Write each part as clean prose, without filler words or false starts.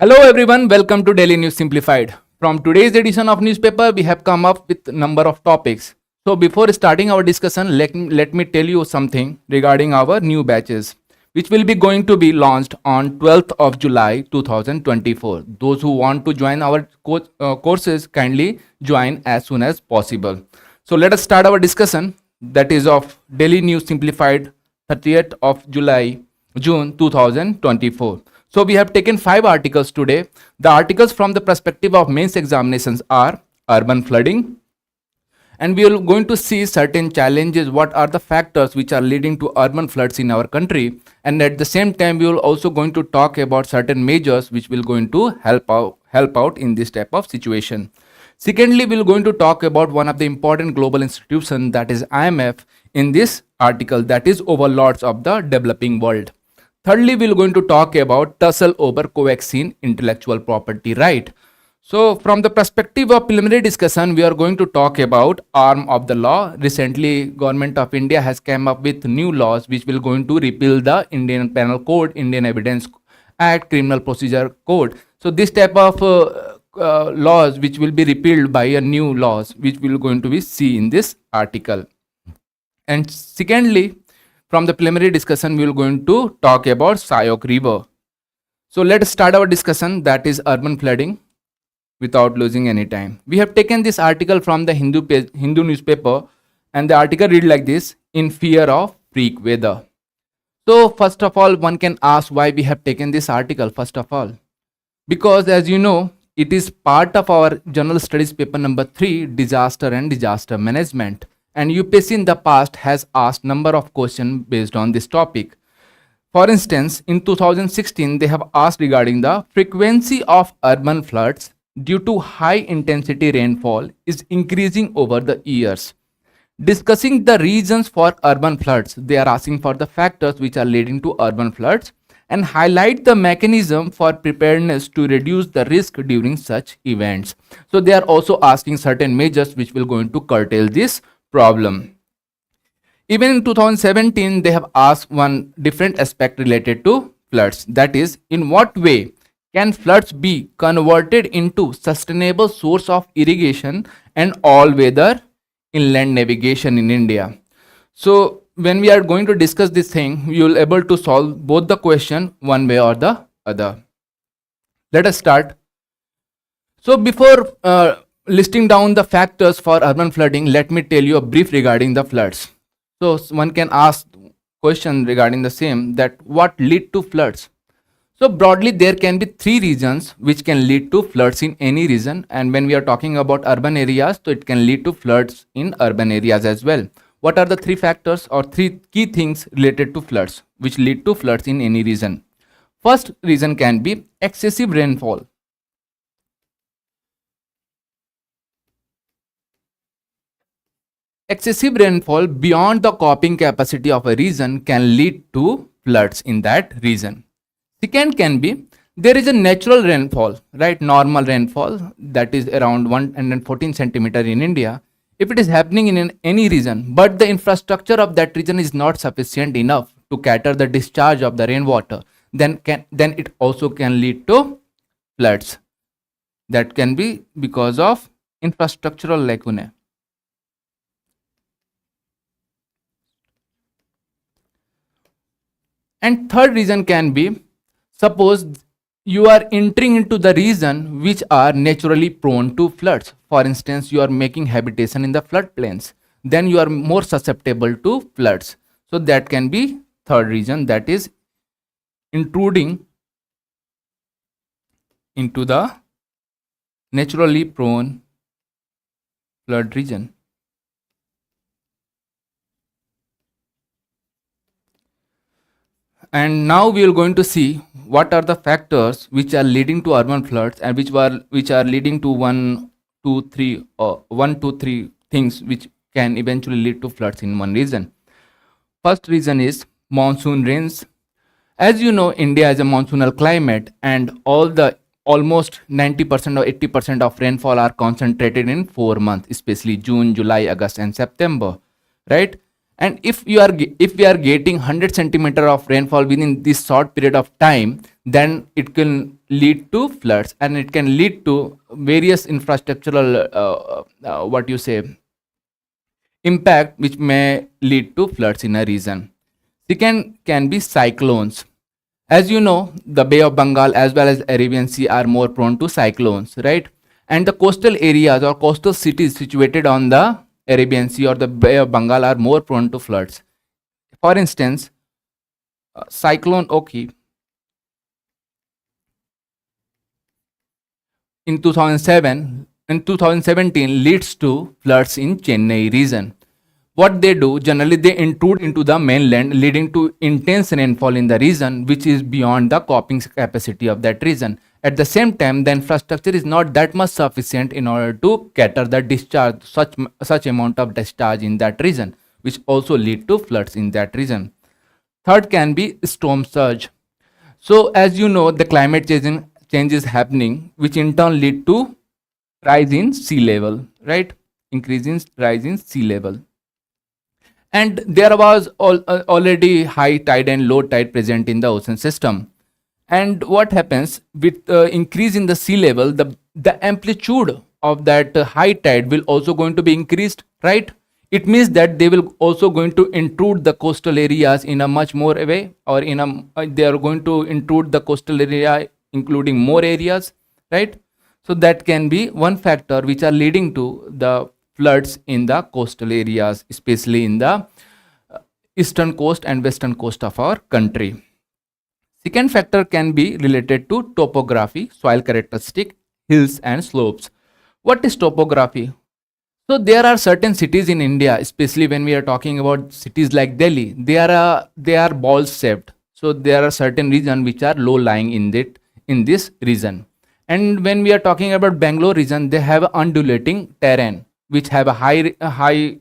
Hello everyone, welcome to Daily News Simplified. From today's edition of newspaper, we have come up with a number of topics. So before starting our discussion, let me tell you something regarding our new batches, which will be going to be launched on 12th of July 2024. Those who want to join our courses, kindly join as soon as possible. So let us start our discussion, that is of Daily News Simplified 30th of June 2024. So we have taken 5 articles today. The articles from the perspective of mains examinations are urban flooding, and we are going to see certain challenges, what are the factors which are leading to urban floods in our country, and at the same time we will also going to talk about certain measures which will going to help out in this type of situation. Secondly, we are going to talk about one of the important global institution, that is IMF, in this article, that is overlords of the developing world. Thirdly, we are going to talk about tussle over Covaxin intellectual property right. So from the perspective of preliminary discussion, we are going to talk about arm of the law. Recently, Government of India has come up with new laws which will going to repeal the Indian Penal Code, Indian Evidence Act, Criminal Procedure Code. So this type of laws which will be repealed by a new laws which we will going to be see in this article. And secondly, from the preliminary discussion, we will going to talk about Shyok River. So let us start our discussion, that is urban flooding, without losing any time. We have taken this article from the Hindu newspaper, and the article read like this: in fear of freak weather. So first of all, one can ask why we have taken this article. First of all, because as you know, it is part of our general studies paper number 3, disaster and disaster management. And UPSC in the past has asked number of questions based on this topic. For instance, in 2016, they have asked regarding the frequency of urban floods due to high intensity rainfall is increasing over the years. Discussing the reasons for urban floods, they are asking for the factors which are leading to urban floods and highlight the mechanism for preparedness to reduce the risk during such events. So they are also asking certain measures which will going to curtail this problem. Even in 2017, they have asked one different aspect related to floods, that is, in what way can floods be converted into sustainable source of irrigation and all-weather inland navigation in India. So when we are going to discuss this thing, you will able to solve both the question one way or the other. Let us start. So before listing down the factors for urban flooding, let me tell you a brief regarding the floods. So one can ask question regarding the same, that what lead to floods. So broadly, there can be 3 reasons which can lead to floods in any region, and when we are talking about urban areas, so it can lead to floods in urban areas as well. What are the 3 factors or 3 key things related to floods which lead to floods in any region? First reason can be excessive rainfall. Excessive rainfall beyond the coping capacity of a region can lead to floods in that region. Second can be there is a natural rainfall, right? Normal rainfall that is around 114 centimeter in India. If it is happening in any region, but the infrastructure of that region is not sufficient enough to cater the discharge of the rainwater, then it also can lead to floods. That can be because of infrastructural lacunae. And third reason can be, suppose you are entering into the region which are naturally prone to floods. For instance, you are making habitation in the floodplains, then you are more susceptible to floods. So that can be third reason, that is intruding into the naturally prone flood region. And now we are going to see what are the factors which are leading to urban floods and which are leading to 1, 2, 3 things which can eventually lead to floods in one region. First reason is monsoon rains. As you know, India is a monsoonal climate, and almost 90% or 80% of rainfall are concentrated in 4 months, especially June, July, August, and September, right? And if we are getting 100 centimeter of rainfall within this short period of time, then it can lead to floods, and it can lead to various infrastructural what you say impact, which may lead to floods in a region. Second can be cyclones. As you know, the Bay of Bengal as well as Arabian Sea are more prone to cyclones, right? And the coastal areas or coastal cities situated on the Arabian Sea or the Bay of Bengal are more prone to floods. For instance, cyclone Oki in 2017 leads to floods in Chennai region. What they do, generally they intrude into the mainland, leading to intense rainfall in the region, which is beyond the coping capacity of that region. At the same time, the infrastructure is not that much sufficient in order to cater the discharge, such amount of discharge in that region, which also lead to floods in that region. Third can be storm surge. So as you know, the climate change is happening, which in turn lead to rise in sea level, right? Increase in rise in sea level. And there was already high tide and low tide present in the ocean system. And what happens with increase in the sea level, the amplitude of that high tide will also going to be increased, right? It means that they will also going to intrude the coastal areas in a much more way, or in a they are going to intrude the coastal area, including more areas, right? So that can be one factor which are leading to the floods in the coastal areas, especially in the eastern coast and western coast of our country. Second factor can be related to topography, soil characteristic, hills and slopes. What is topography? So there are certain cities in India, especially when we are talking about cities like Delhi, they are ball shaped. So there are certain regions which are low lying in this region. And when we are talking about Bangalore region, they have undulating terrain, which have a high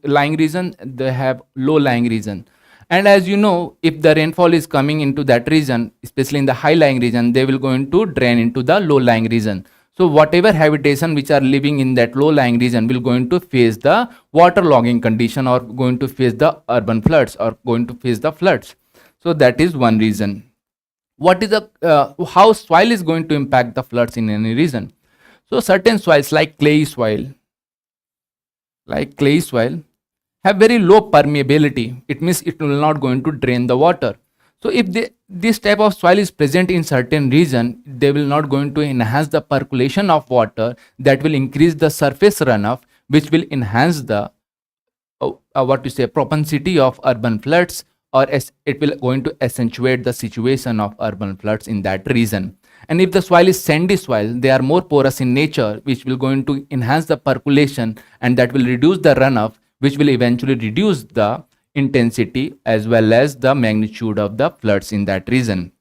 lying region, they have low lying region. And as you know, if the rainfall is coming into that region, especially in the high lying region, they will going to drain into the low lying region. So whatever habitation which are living in that low lying region will going to face the waterlogging condition, or going to face the urban floods, or going to face the floods. So that is one reason. What is the how soil is going to impact the floods in any region? So certain soils like clay soil have very low permeability. It means it will not going to drain the water. So if this type of soil is present in certain region, they will not going to enhance the percolation of water, that will increase the surface runoff, which will enhance the propensity of urban floods, or it will going to accentuate the situation of urban floods in that region. And if the soil is sandy soil, they are more porous in nature, which will going to enhance the percolation, and that will reduce the runoff, which will eventually reduce the intensity as well as the magnitude of the floods in that region.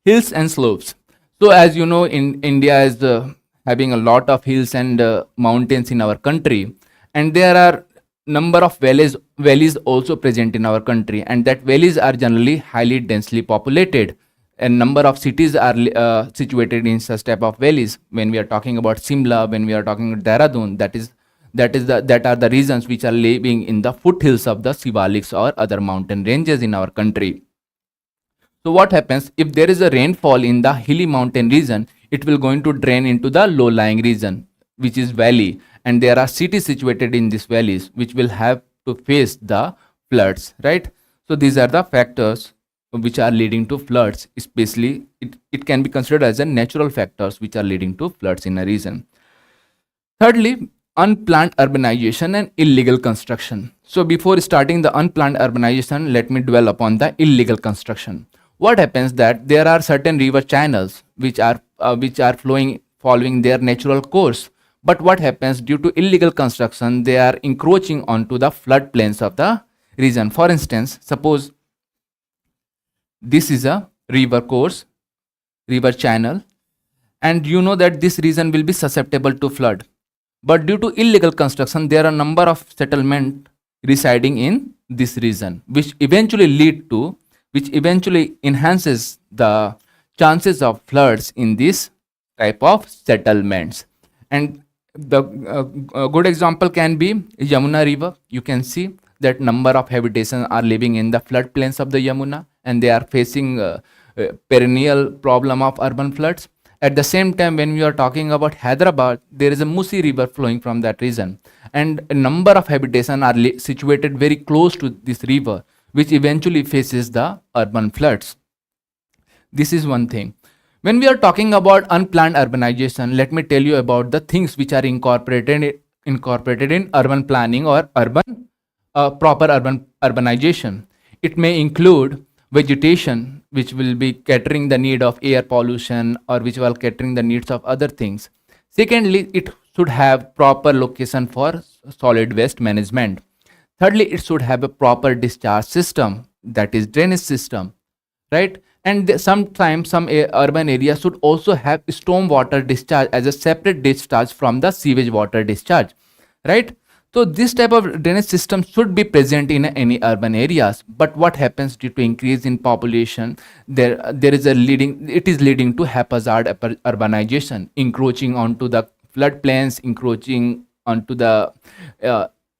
Hills and slopes. So as you know, in India is having a lot of hills and mountains in our country, and there are number of valleys also present in our country, and that valleys are generally highly densely populated, and number of cities are situated in such type of valleys. When we are talking about Simla, when we are talking about Dehradun, that are the regions which are living in the foothills of the Shivaliks or other mountain ranges in our country. So what happens if there is a rainfall in the hilly mountain region, it will going to drain into the low lying region, which is valley, and there are cities situated in these valleys which will have to face the floods, right? So these are the factors which are leading to floods, especially it can be considered as a natural factors which are leading to floods in a region. Thirdly, unplanned urbanization and illegal construction. So before starting the unplanned urbanization, let me dwell upon the illegal construction. What happens that there are certain river channels which are flowing following their natural course, but what happens due to illegal construction, they are encroaching onto the floodplains of the region. For instance, suppose this is a river course, river channel, and you know that this region will be susceptible to flood. But due to illegal construction, there are a number of settlements residing in this region, which eventually enhances the chances of floods in this type of settlements. And the good example can be Yamuna River. You can see that number of habitations are living in the floodplains of the Yamuna, and they are facing perennial problem of urban floods. At the same time, when we are talking about Hyderabad, there is a Musi River flowing from that region, and a number of habitation are situated very close to this river, which eventually faces the urban floods. This is one thing. When we are talking about unplanned urbanization, let me tell you about the things which are incorporated in urban planning or proper urbanization. It may include vegetation, which will be catering the need of air pollution or which will catering the needs of other things. Secondly, it should have proper location for solid waste management. Thirdly, it should have a proper discharge system, that is drainage system, right? And sometimes some urban areas should also have storm water discharge as a separate discharge from the sewage water discharge, right? So this type of drainage system should be present in any urban areas. But what happens due to increase in population? It is leading to haphazard urbanization, encroaching onto the floodplains, encroaching onto the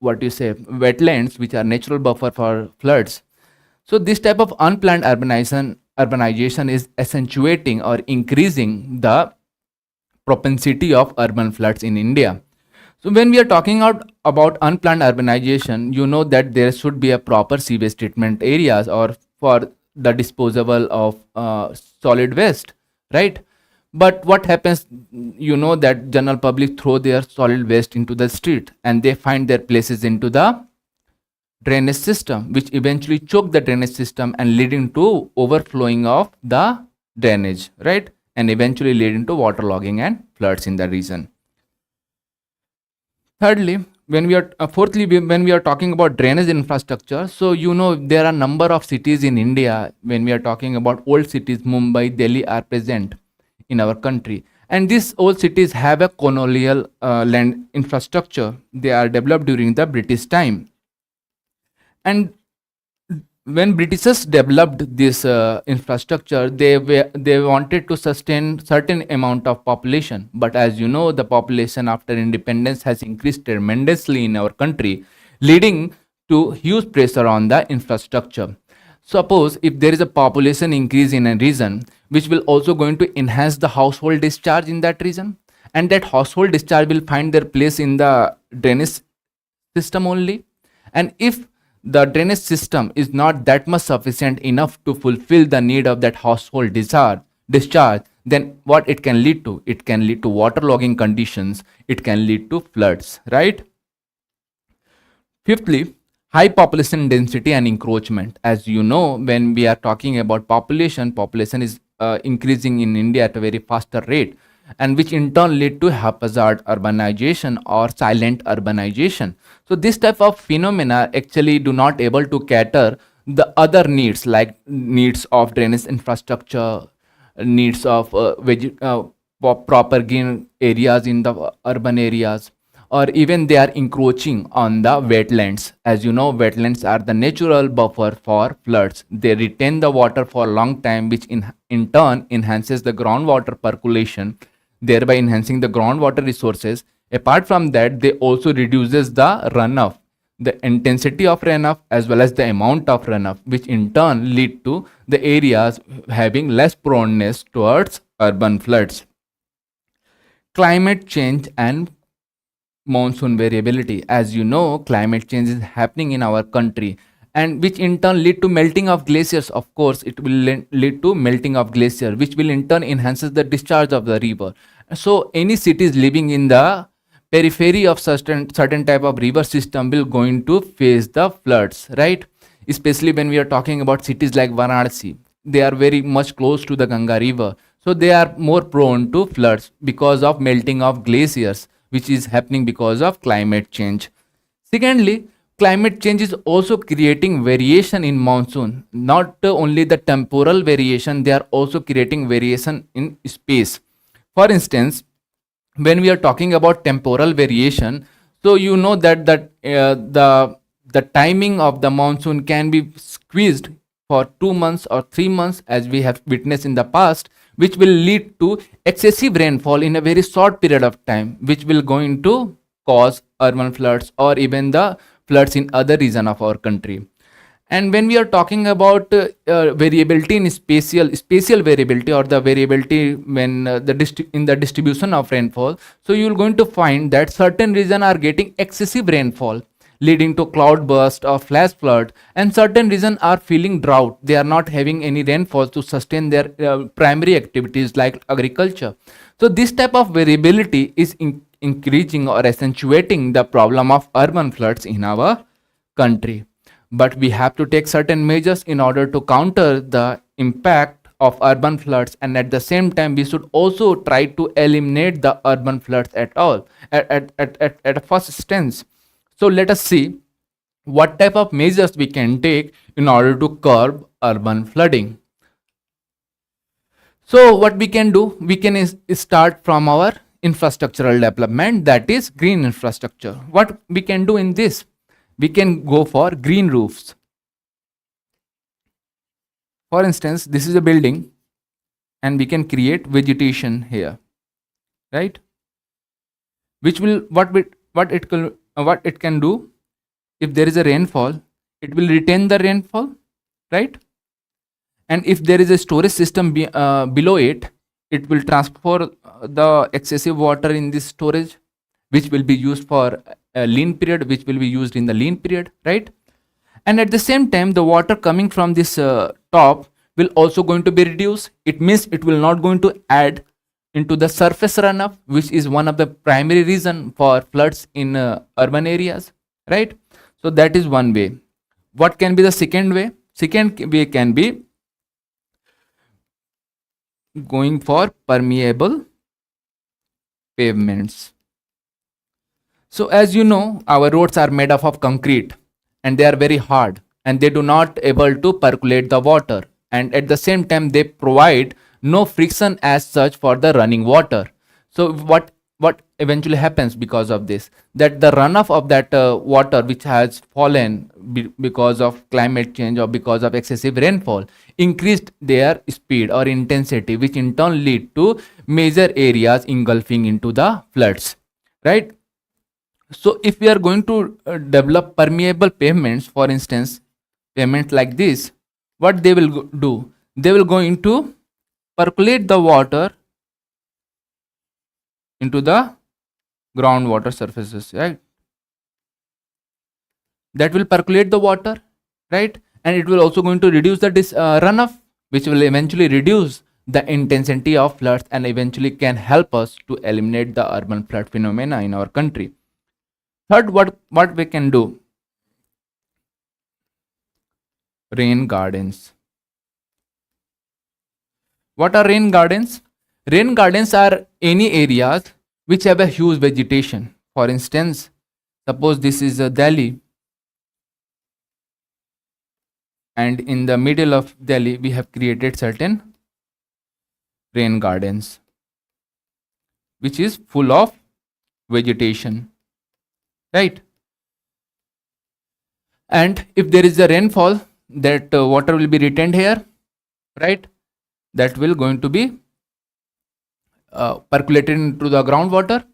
wetlands, which are natural buffer for floods. So this type of unplanned urbanization is accentuating or increasing the propensity of urban floods in India. So when we are talking about unplanned urbanization, you know that there should be a proper sewage treatment areas or for the disposal of solid waste, right? But what happens, you know that general public throw their solid waste into the street and they find their places into the drainage system, which eventually choke the drainage system and leading to overflowing of the drainage, right? And eventually leading to waterlogging and floods in the region. Fourthly, when we are talking about drainage infrastructure, so you know there are number of cities in India. When we are talking about old cities, Mumbai, Delhi are present in our country, and these old cities have a colonial land infrastructure. They are developed during the British time, and when Britishers developed this infrastructure, they wanted to sustain certain amount of population. But as you know, the population after independence has increased tremendously in our country, leading to huge pressure on the infrastructure. Suppose if there is a population increase in a region, which will also going to enhance the household discharge in that region, and that household discharge will find their place in the drainage system only. And if the drainage system is not that much sufficient enough to fulfill the need of that household discharge, then what it can lead to? It can lead to waterlogging conditions. It can lead to floods, right? Fifthly, high population density and encroachment. As you know, when we are talking about population is increasing in India at a very faster rate, and which in turn lead to haphazard urbanization or silent urbanization. So this type of phenomena actually do not able to cater the other needs, like needs of drainage infrastructure, needs of proper green areas in the urban areas, or even they are encroaching on the wetlands. As you know, wetlands are the natural buffer for floods. They retain the water for a long time, which in turn enhances the groundwater percolation, thereby enhancing the groundwater resources. Apart from that, they also reduces the runoff, the intensity of runoff as well as the amount of runoff, which in turn lead to the areas having less proneness towards urban floods. Climate change and monsoon variability. As you know, climate change is happening in our country, and which in turn lead to melting of glaciers. Of course, it will lead to melting of glacier, which will in turn enhances the discharge of the river. So any cities living in the periphery of certain type of river system will going to face the floods, right? Especially when we are talking about cities like Varanasi, they are very much close to the Ganga river, so they are more prone to floods because of melting of glaciers, which is happening because of climate change. Secondly, climate change is also creating variation in monsoon. Not only the temporal variation, they are also creating variation in space. For instance, when we are talking about temporal variation, so you know that the timing of the monsoon can be squeezed for 2 months or 3 months, as we have witnessed in the past, which will lead to excessive rainfall in a very short period of time, which will going to cause urban floods or even the floods in other region of our country. And when we are talking about variability in spatial variability, or the variability when in the distribution of rainfall, so you are going to find that certain regions are getting excessive rainfall, leading to cloud burst or flash flood, and certain regions are feeling drought. They are not having any rainfall to sustain their primary activities like agriculture. So this type of variability is increasing or accentuating the problem of urban floods in our country. But we have to take certain measures in order to counter the impact of urban floods, and at the same time we should also try to eliminate the urban floods at all at a first instance. So let us see what type of measures we can take in order to curb urban flooding. So what we can do, we can start from our infrastructural development, that is green infrastructure. What we can do in this, we can go for green roofs. For instance, this is a building and we can create vegetation here, right? Which will what it can do, if there is a rainfall, it will retain the rainfall, right? And if there is a storage system below it, it will transfer the excessive water in this storage, which will be used for a lean period, which will be used in the lean period, right? And at the same time, the water coming from this top will also going to be reduced. It means it will not going to add into the surface runoff, which is one of the primary reason for floods in urban areas, right? So that is one way. What can be the second way? Second way can be going for permeable pavements. So as you know, our roads are made up of concrete and they are very hard and they do not able to percolate the water, and at the same time they provide no friction as such for the running water. So what eventually happens because of this, that the runoff of that water which has fallen because of climate change or because of excessive rainfall increased their speed or intensity, which in turn lead to major areas engulfing into the floods, right? So if we are going to develop permeable pavements, for instance pavements like this, what they will do, they will going to percolate the water into the groundwater surfaces, right? That will percolate the water, right? And it will also going to reduce the runoff, which will eventually reduce the intensity of floods and eventually can help us to eliminate the urban flood phenomena in our country. Third, what we can do, rain gardens. What are rain gardens? Rain gardens are any areas which have a huge vegetation. For instance, suppose this is Delhi, and in the middle of Delhi we have created certain rain gardens which is full of vegetation, right? And if there is a rainfall, that water will be retained here, right? That will going to be percolated into the groundwater.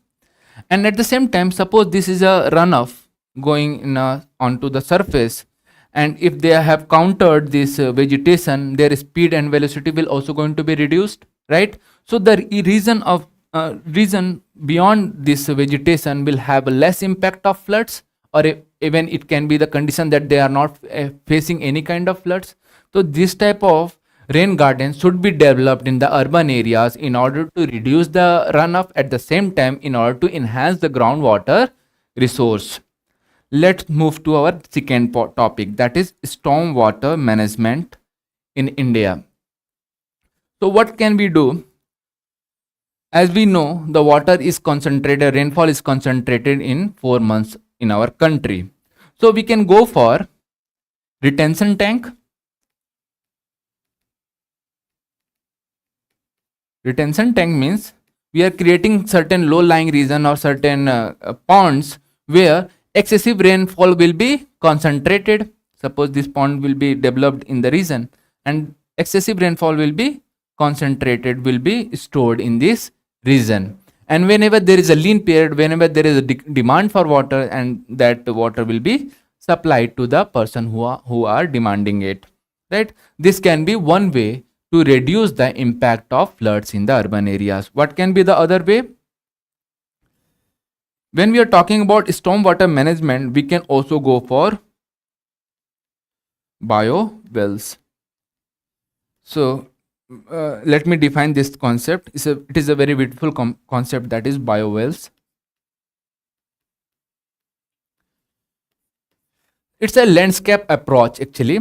And at the same time, suppose this is a runoff going in onto the surface, and if they have countered this vegetation, their speed and velocity will also going to be reduced, right? So the reason beyond this vegetation will have a less impact of floods, or even it can be the condition that they are not facing any kind of floods. So this type of rain gardens should be developed in the urban areas in order to reduce the runoff, at the same time in order to enhance the groundwater resource. Let's move to our second topic, that is stormwater management in India. So what can we do? As we know, the water is concentrated, rainfall is concentrated in 4 months in our country. So we can go for retention tank. Retention tank means we are creating certain low-lying region or certain ponds where excessive rainfall will be concentrated. Suppose this pond will be developed in the region and excessive rainfall will be concentrated, will be stored in this region. And whenever there is a lean period, whenever there is a demand for water, and that water will be supplied to the person who are demanding it, right? This can be one way to reduce the impact of floods in the urban areas. What can be the other way? When we are talking about stormwater management, we can also go for bio wells. So let me define this concept. It is a very beautiful concept, that is bio wells. It's a landscape approach actually.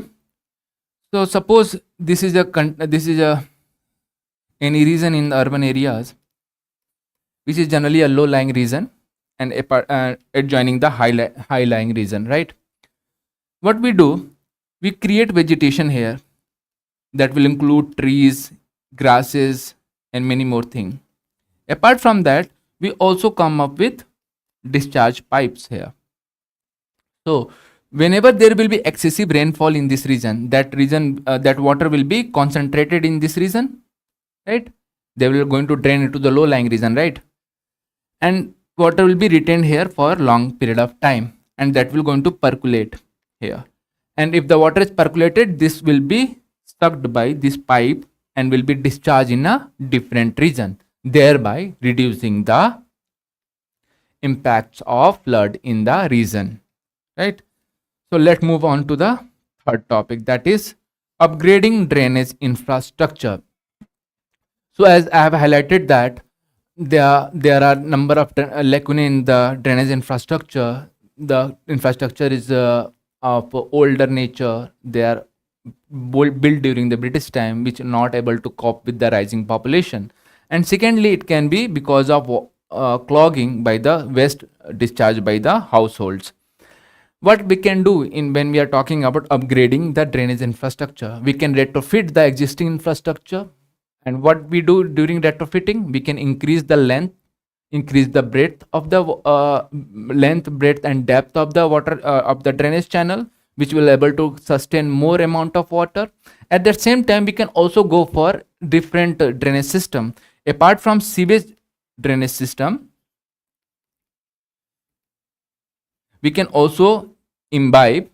So suppose this is a any region in the urban areas, which is generally a low-lying region and adjoining the high-lying region, right? What we do, we create vegetation here that will include trees, grasses, and many more things. Apart from that, we also come up with discharge pipes here. So whenever there will be excessive rainfall in this region, that water will be concentrated in this region, right? They will going to drain into the low-lying region, right? And water will be retained here for long period of time, and that will going to percolate here. And if the water is percolated, this will be sucked by this pipe and will be discharged in a different region, thereby reducing the impacts of flood in the region, right? So let's move on to the third topic, that is upgrading drainage infrastructure. So as I have highlighted that there are number of lacunae in the drainage infrastructure. The infrastructure is of older nature. They are built during the British time, which are not able to cope with the rising population. And secondly, it can be because of clogging by the waste discharged by the households. What we can do when we are talking about upgrading the drainage infrastructure, we can retrofit the existing infrastructure. And what we do during retrofitting, we can increase the length, increase the breadth of the length, breadth, and depth of the water of the drainage channel, which will able to sustain more amount of water. At the same time, we can also go for different drainage system. Apart from sewage drainage system, we can also imbibe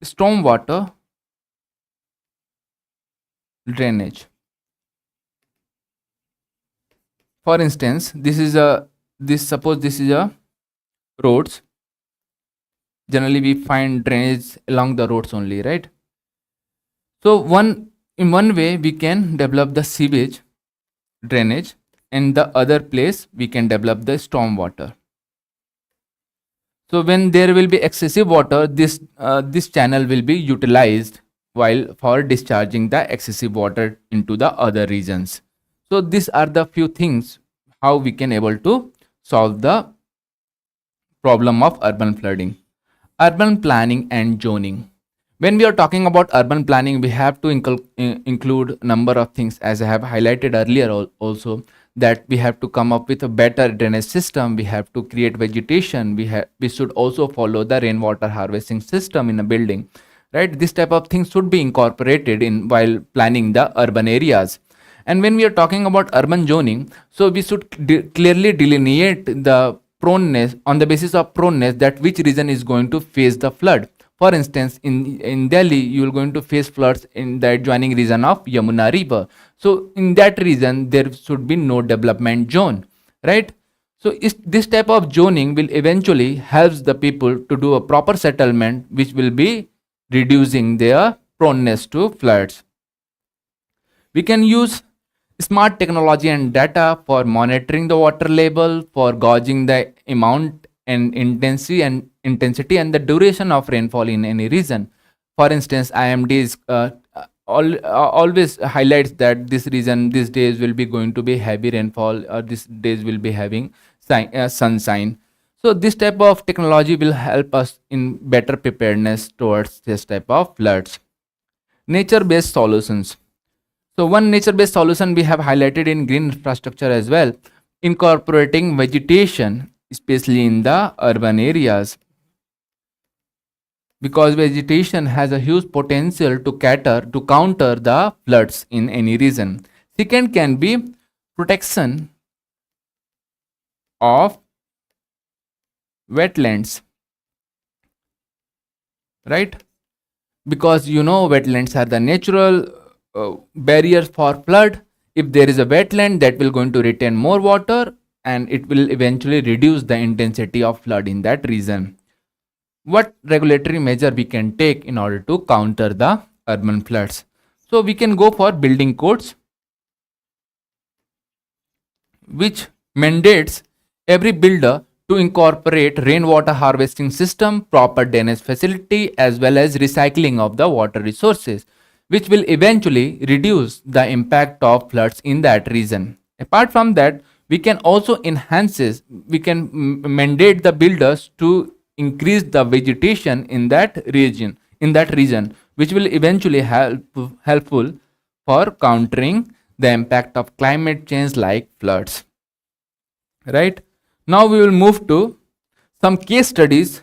stormwater drainage. For instance, suppose this is a roads. Generally we find drainage along the roads only, right? So in one way we can develop the sewage drainage, and the other place we can develop the stormwater. So when there will be excessive water, this channel will be utilized while for discharging the excessive water into the other regions. So these are the few things how we can able to solve the problem of urban flooding. Urban planning and zoning. When we are talking about urban planning, we have to include number of things, as I have highlighted earlier also, that we have to come up with a better drainage system. We have to create vegetation. We should also follow the rainwater harvesting system in a building, right? This type of things should be incorporated in while planning the urban areas. And when we are talking about urban zoning, so we should clearly delineate the proneness on the basis of proneness, that which region is going to face the flood. For instance, in Delhi, you are going to face floods in the adjoining region of Yamuna River. So in that region, there should be no development zone, right? So this type of zoning will eventually helps the people to do a proper settlement, which will be reducing their proneness to floods. We can use smart technology and data for monitoring the water level, for gauging the amount and intensity and the duration of rainfall in any region. For instance, IMD is always highlights that this region, these days will be going to be heavy rainfall, or these days will be having sunshine. So this type of technology will help us in better preparedness towards this type of floods. Nature-based solutions. So one nature-based solution we have highlighted in green infrastructure as well, incorporating vegetation, especially in the urban areas, because vegetation has a huge potential to counter the floods in any region. Second can be protection of wetlands. right? Because wetlands are the natural barriers for flood. If there is a wetland, that will going to retain more water, and it will eventually reduce the intensity of flood in that region. What regulatory measure we can take in order to counter the urban floods? So we can go for building codes, which mandates every builder to incorporate rainwater harvesting system, proper DNS facility, as well as recycling of the water resources, which will eventually reduce the impact of floods in that region. Apart from that, we can also mandate the builders to increase the vegetation in that region, which will eventually helpful for countering the impact of climate change like floods. Right? Now we will move to some case studies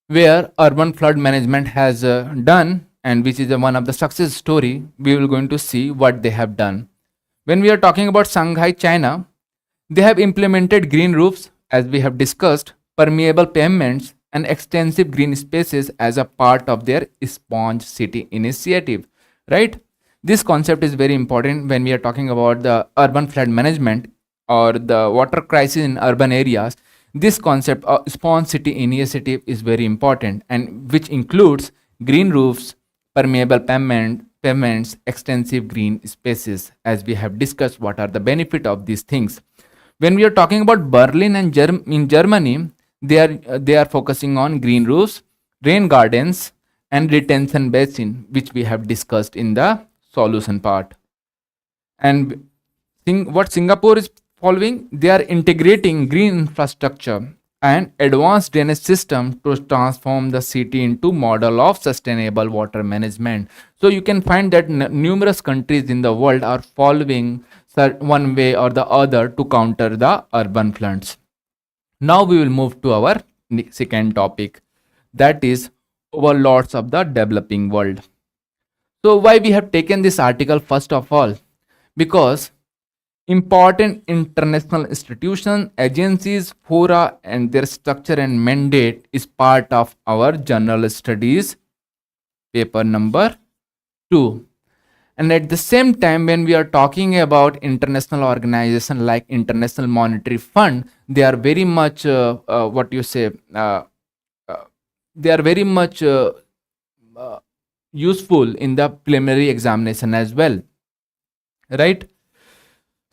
where urban flood management has done, and which is one of the success story. We will going to see what they have done. When we are talking about Shanghai, China, they have implemented green roofs, as we have discussed, permeable pavements, and extensive green spaces as a part of their sponge city initiative. Right? This concept is very important when we are talking about the urban flood management or the water crisis in urban areas. This concept of sponge city initiative is very important, and which includes green roofs, permeable pavements, extensive green spaces. As we have discussed, what are the benefit of these things? When we are talking about Berlin and in Germany, they are focusing on green roofs, rain gardens, and retention basin, which we have discussed in the solution part. And what Singapore is following, they are integrating green infrastructure and advanced drainage system to transform the city into model of sustainable water management. So you can find that numerous countries in the world are following one way or the other to counter the urban floods. Now we will move to our second topic, that is overlords of the developing world. So why we have taken this article? First of all, because important international institutions, agencies, fora, and their structure and mandate is part of our general studies paper number 2. And at the same time, when we are talking about international organization like International Monetary Fund, they are very much they are very much useful in the preliminary examination as well, right?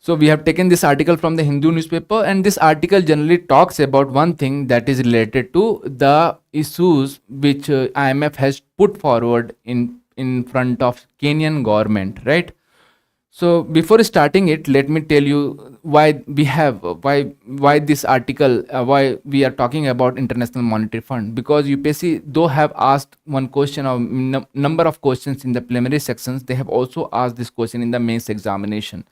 So we have taken this article from the Hindu newspaper, and this article generally talks about one thing that is related to the issues which IMF has put forward in front of Kenyan government, right? So before starting it, let me tell you why this article, why we are talking about International Monetary Fund. Because UPSC, though have asked one question or number of questions in the preliminary sections, they have also asked this question in the mains examination.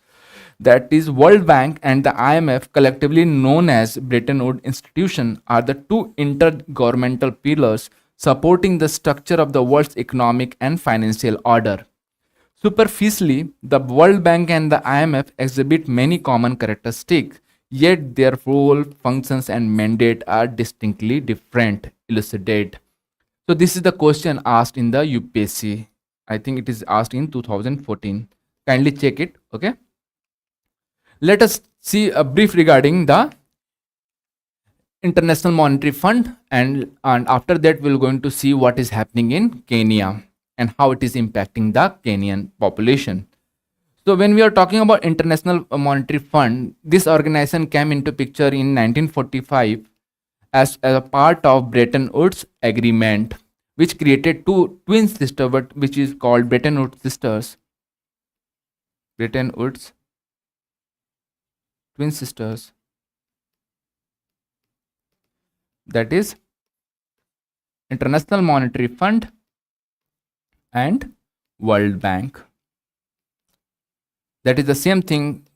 That is, World Bank and the IMF, collectively known as Bretton Woods Institution, are the two intergovernmental pillars supporting the structure of the world's economic and financial order. Superficially, the World Bank and the IMF exhibit many common characteristics, yet their role, functions, and mandate are distinctly different. Elucidate. So this is the question asked in the UPSC. I think it is asked in 2014. Kindly check it. Okay. Let us see a brief regarding the International Monetary Fund, and after that we're going to see what is happening in Kenya and how it is impacting the Kenyan population. So when we are talking about International Monetary Fund, this organization came into picture in 1945 as a part of Bretton Woods Agreement, which created two twin sisters, which is called Bretton Woods Sisters. Bretton Woods twin sisters, that is International Monetary Fund and World Bank. That is the same thing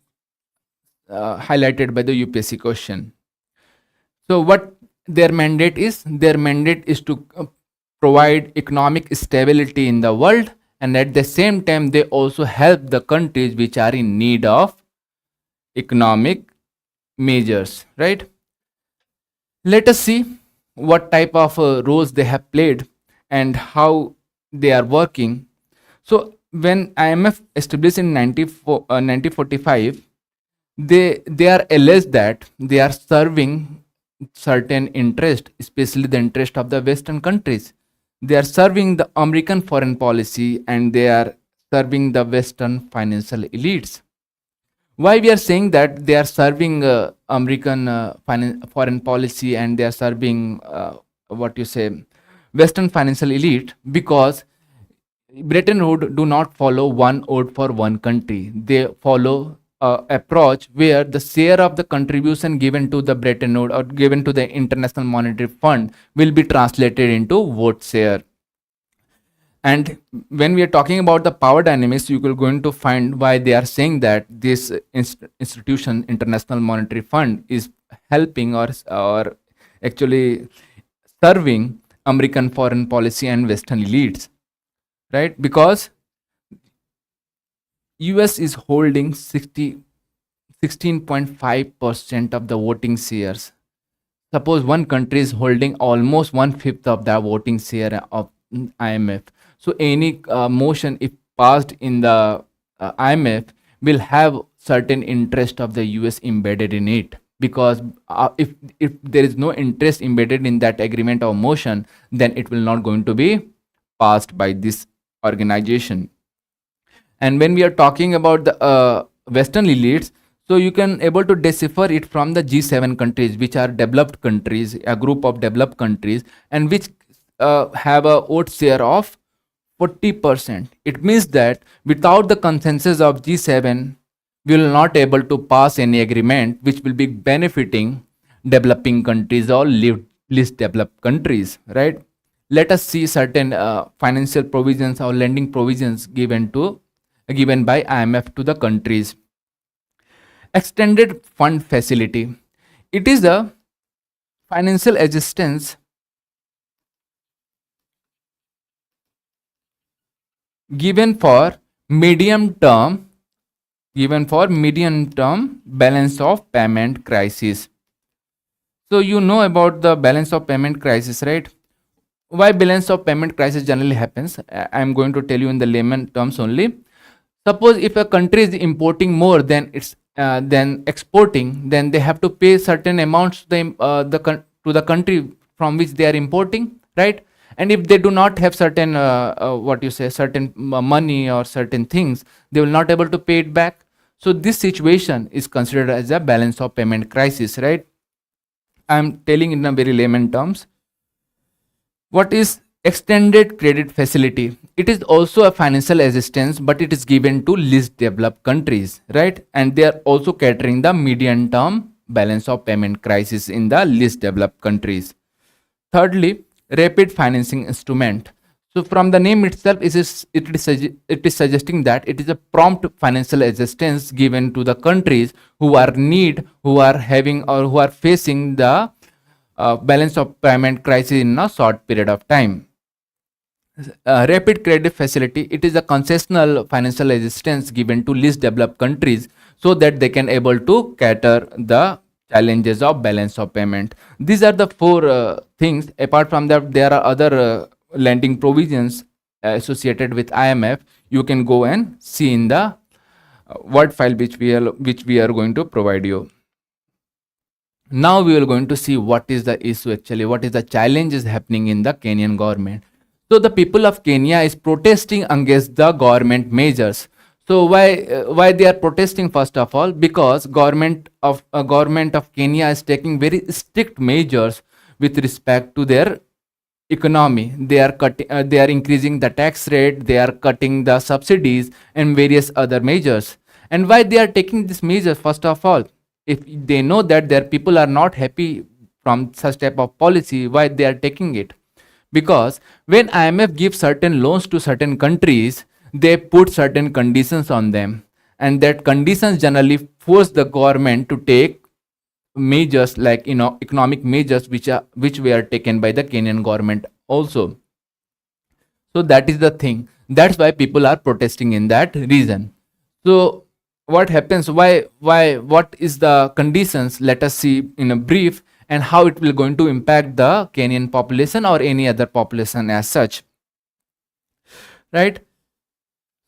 highlighted by the UPSC question. So what their mandate is? Their mandate is to provide economic stability in the world, and at the same time they also help the countries which are in need of economic measures, right? Let us see what type of roles they have played. and how they are working. So when IMF established in 1945, they are alleged that they are serving certain interest, especially the interest of the Western countries. They are serving the American foreign policy and they are serving the Western financial elites. Why we are saying that they are serving American foreign policy and they are serving what you say Western financial elite? Because Bretton Woods do not follow one vote for one country. They follow approach where the share of the contribution given to the Bretton Woods or given to the International Monetary Fund will be translated into vote share. And when we are talking about the power dynamics, you will going to find why they are saying that this institution, International Monetary Fund, is helping or actually serving American foreign policy and Western elites, right? Because US is holding 16.5% of the voting shares. Suppose one country is holding almost 1/5 of the voting share of IMF. So any motion, if passed in the IMF, will have certain interest of the US embedded in it. Because if there is no interest embedded in that agreement or motion, then it will not going to be passed by this organization. And when we are talking about the Western elites, so you can able to decipher it from the G7 countries, which are developed countries, a group of developed countries, and which have a vote share of 40%. It means that without the consensus of G7, we will not able to pass any agreement which will be benefiting developing countries or least developed countries, right? Let us see certain financial provisions or lending provisions given by IMF to the countries. Extended fund facility. It is a financial assistance given for medium term balance of payment crisis. So you know about the balance of payment crisis, right? Why balance of payment crisis generally happens? I am going to tell you in the layman terms only. Suppose if a country is importing more than it's than exporting, then they have to pay certain amounts to the country from which they are importing, right? And if they do not have certain certain money or certain things, they will not able to pay it back. So this situation is considered as a balance of payment crisis, right? I am telling in a very layman terms. What is extended credit facility? It is also a financial assistance, but it is given to least developed countries, right? And they are also catering the medium term balance of payment crisis in the least developed countries. Thirdly, rapid financing instrument. So from the name itself, it is suggesting that it is a prompt financial assistance given to the countries who are having or who are facing the balance of payment crisis in a short period of time. Rapid credit facility, it is a concessional financial assistance given to least developed countries so that they can able to cater the challenges of balance of payment. These are the four things. Apart from that, there are other lending provisions associated with IMF. You can go and see in the word file which we are going to provide you. Now we are going to see what is the issue actually, what is the challenges happening in the Kenyan government. So the people of Kenya is protesting against the government measures. So why they are protesting? First of all, because government of Kenya is taking very strict measures with respect to their economy. They are increasing the tax rate, they are cutting the subsidies and various other measures. And why they are taking these measures? First of all, if they know that their people are not happy from such type of policy, why they are taking it? Because when IMF gives certain loans to certain countries, they put certain conditions on them, and that conditions generally force the government to take measures like economic measures which were taken by the Kenyan government also. So that is the thing. That's why people are protesting in that reason. So what happens? What is the conditions? Let us see in a brief, and how it will going to impact the Kenyan population or any other population as such, right?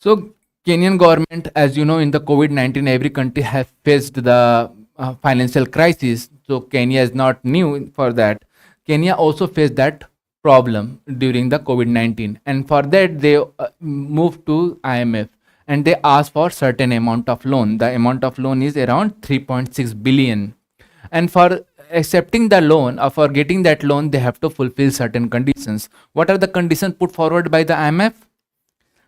So Kenyan government, as you know, in the COVID-19, every country has faced the financial crisis. So Kenya is not new for that. Kenya also faced that problem during the COVID-19, and for that they moved to IMF and they asked for certain amount of loan. The amount of loan is around 3.6 billion, and for accepting the loan or for getting that loan, they have to fulfill certain conditions. What are the conditions put forward by the IMF?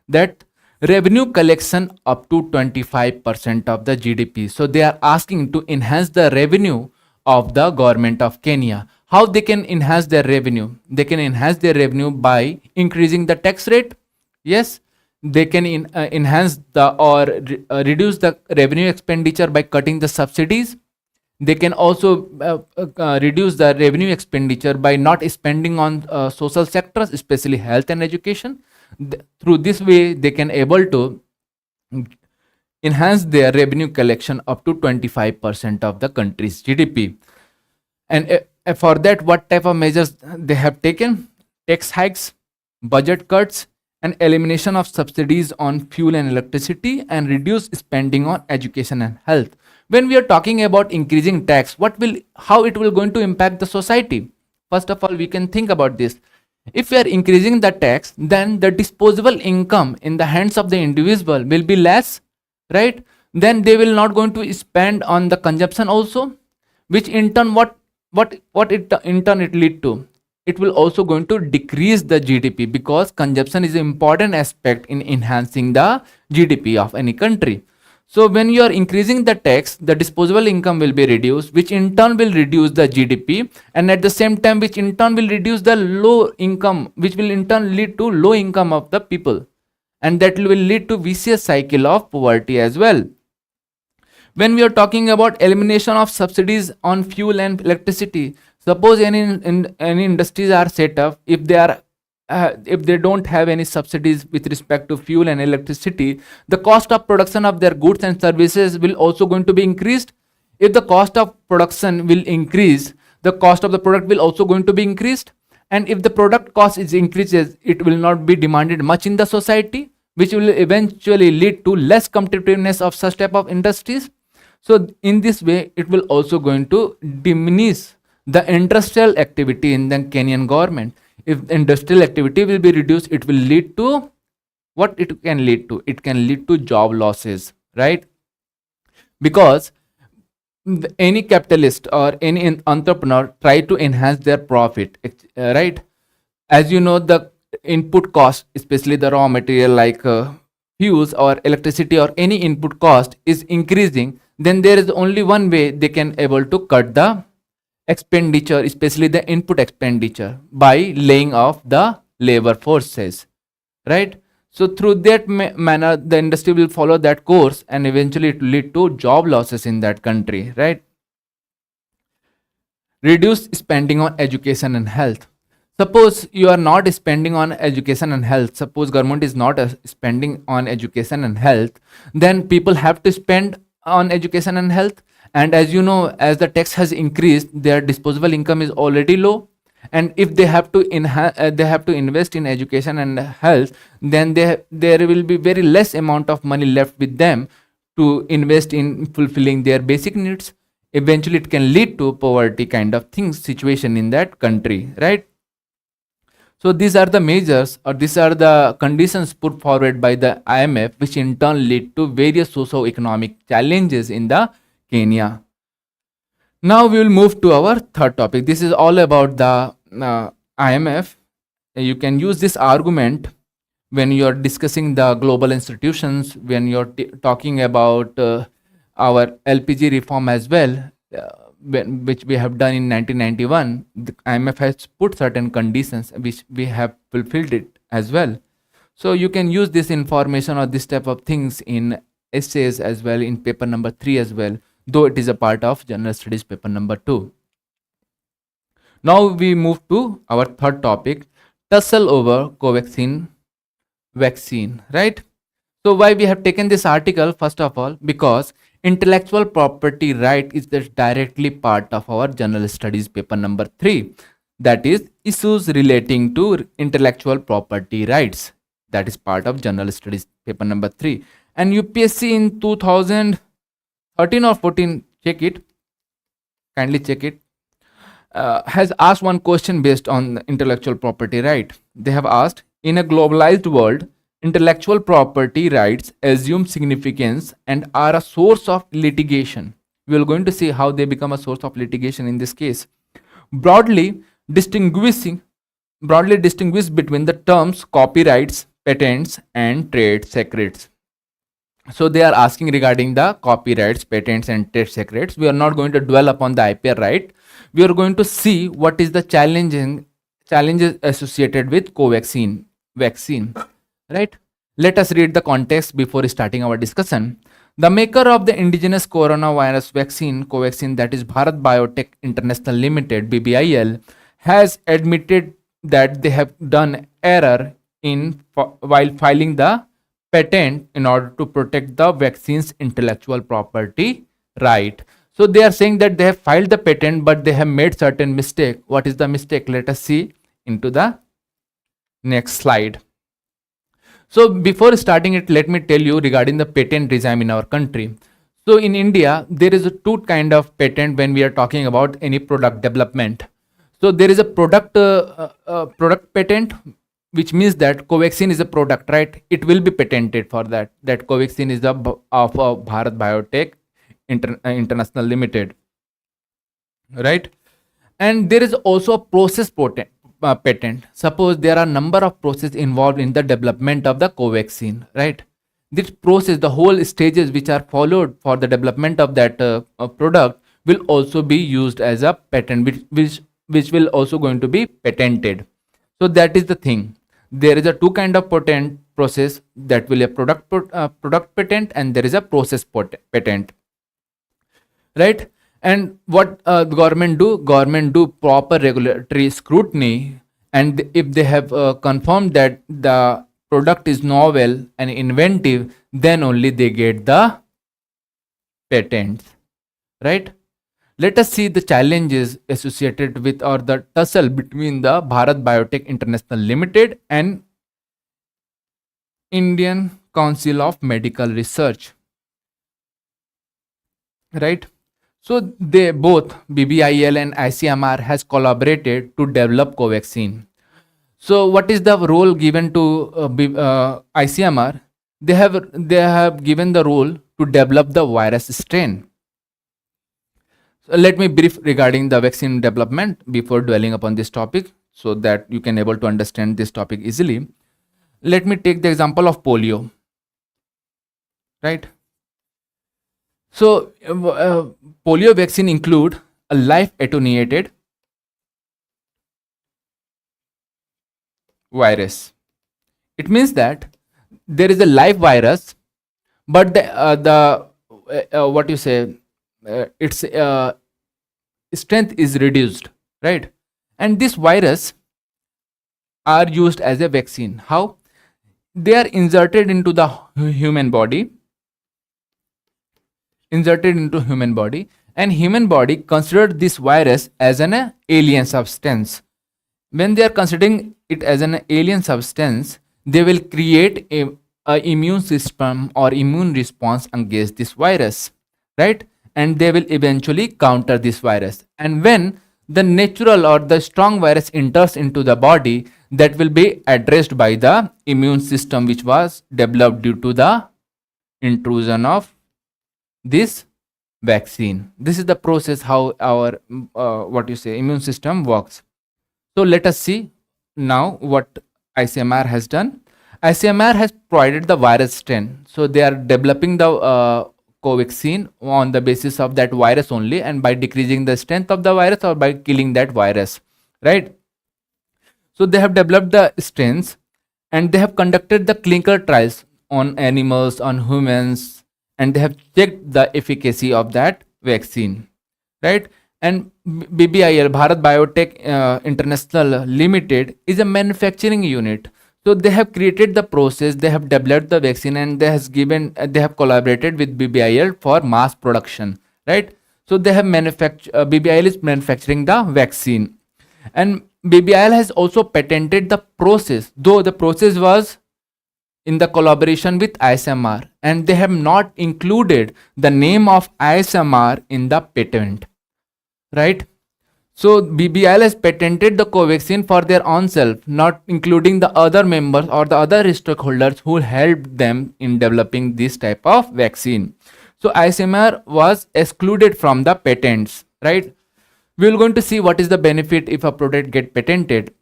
That revenue collection up to 25% of the GDP. So they are asking to enhance the revenue of the government of Kenya. How they can enhance their revenue? They can enhance their revenue by increasing the tax rate. Yes, they can enhance the or reduce the revenue expenditure by cutting the subsidies. They can also reduce the revenue expenditure by not spending on social sectors, especially health and education. Through this way, they can able to enhance their revenue collection up to 25% of the country's GDP. And for that, what type of measures they have taken? Tax hikes, budget cuts, and elimination of subsidies on fuel and electricity, and reduce spending on education and health. When we are talking about increasing tax, how it will going to impact the society? First of all, we can think about this. If we are increasing the tax, then the disposable income in the hands of the individual will be less, right? Then they will not going to spend on the consumption also, which in turn it lead to? It will also going to decrease the GDP, because consumption is an important aspect in enhancing the GDP of any country. So when you are increasing the tax, the disposable income will be reduced, which in turn will reduce the GDP, and at the same time, which in turn will reduce the low income, which will in turn lead to low income of the people, and that will lead to vicious cycle of poverty as well. When we are talking about elimination of subsidies on fuel and electricity, suppose any industries are set up, if they don't have any subsidies with respect to fuel and electricity, the cost of production of their goods and services will also going to be increased. If the cost of production will increase, the cost of the product will also going to be increased. And if the product cost is increases, it will not be demanded much in the society, which will eventually lead to less competitiveness of such type of industries. So in this way, it will also going to diminish the industrial activity in the Kenyan government. If industrial activity will be reduced, it will lead to what it can lead to? It can lead to job losses, right? Because any capitalist or any entrepreneur try to enhance their profit, right? As you know, the input cost, especially the raw material like fuels or electricity or any input cost is increasing, then there is only one way they can able to cut the expenditure, especially the input expenditure, by laying off the labor forces, right? So through that manner, the industry will follow that course, and eventually it will lead to job losses in that country, right? Reduce spending on education and health. Suppose you are not spending on education and health, suppose government is not spending on education and health, then people have to spend on education and health. And as you know, as the tax has increased, their disposable income is already low, and if they have to invest in education and health, then there will be very less amount of money left with them to invest in fulfilling their basic needs. Eventually it can lead to poverty kind of things situation in that country, right? So these are the measures, or these are the conditions put forward by the IMF, which in turn lead to various socio-economic challenges in the Kenya. Now we will move to our third topic. This is all about the IMF. You can use this argument when you are discussing the global institutions, when you are talking about our LPG reform as well, which we have done in 1991. The IMF has put certain conditions which we have fulfilled it as well. So you can use this information or this type of things in essays as well, in paper number 3 as well, though it is a part of general studies paper number 2. Now we move to our third topic, tussle over Covaxin vaccine, right? So why we have taken this article? First of all, because Intellectual property right is the directly part of our general studies paper number 3, that is issues relating to intellectual property rights. That is part of general studies paper number 3. And UPSC in 2013 or 14, check it, kindly check it, has asked one question based on intellectual property right. They have asked, in a globalized world, intellectual property rights assume significance and are a source of litigation. We are going to see how they become a source of litigation in this case. Broadly distinguished between the terms copyrights, patents, and trade secrets. So they are asking regarding the copyrights, patents, and trade secrets. We are not going to dwell upon the IPR right. We are going to see what is the challenges associated with Covaxin vaccine. Right? Let us read the context before starting our discussion. The maker of the indigenous coronavirus vaccine, Covaxin, that is Bharat Biotech International Limited, BBIL, has admitted that they have done error while filing the patent in order to protect the vaccine's intellectual property right. So they are saying that they have filed the patent, but they have made certain mistake. What is the mistake? Let us see into the next slide. So before starting it, let me tell you regarding the patent regime in our country. So in India, there is a two kind of patent when we are talking about any product development. So there is a product patent, which means that Covaxin is a product, right? It will be patented for that. That Covaxin is of Bharat Biotech International Limited, right? And there is also a process patent. Suppose there are number of processes involved in the development of the Covaxin, right? This process, the whole stages which are followed for the development of that product will also be used as a patent, which will also going to be patented. So that is the thing. There is a two kind of patent process, that will a product patent, and there is a process patent, right? And what the government do proper regulatory scrutiny, and if they have confirmed that the product is novel and inventive, then only they get the patents, right? Let us see the challenges associated with or the tussle between the Bharat Biotech International Limited and Indian Council of Medical Research, right? So they both, BBIL and ICMR, has collaborated to develop Covaxin. So what is the role given to ICMR? They have given the role to develop the virus strain. So let me brief regarding the vaccine development before dwelling upon this topic, so that you can able to understand this topic easily. Let me take the example of polio, right? So polio vaccine include a live attenuated virus. It means that there is a live virus, but its strength is reduced, right? And this virus are used as a vaccine. How? They are inserted into the human body, and human body considered this virus as an alien substance. When they are considering it as an alien substance, they will create a immune system or immune response against this virus, right? And they will eventually counter this virus. And when the natural or the strong virus enters into the body, that will be addressed by the immune system, which was developed due to the intrusion of this vaccine. This is the process how our immune system works. So let us see now what ICMR has done. ICMR has provided the virus strain. So they are developing the Covaxin on the basis of that virus only, and by decreasing the strength of the virus or by killing that virus, right? So they have developed the strains, and they have conducted the clinical trials on animals, on humans, and they have checked the efficacy of that vaccine, right? And BBIL, Bharat Biotech International Limited, is a manufacturing unit. So they have created the process, they have developed the vaccine, and they have collaborated with BBIL for mass production, right? So they have BBIL is manufacturing the vaccine, and BBIL has also patented the process, though the process was in the collaboration with ISMR, and they have not included the name of ISMR in the patent, right? So BBIL has patented the Covaxin for their own self, not including the other members or the other stakeholders who helped them in developing this type of vaccine. So ISMR was excluded from the patents, right? We will going to see what is the benefit if a product get patented.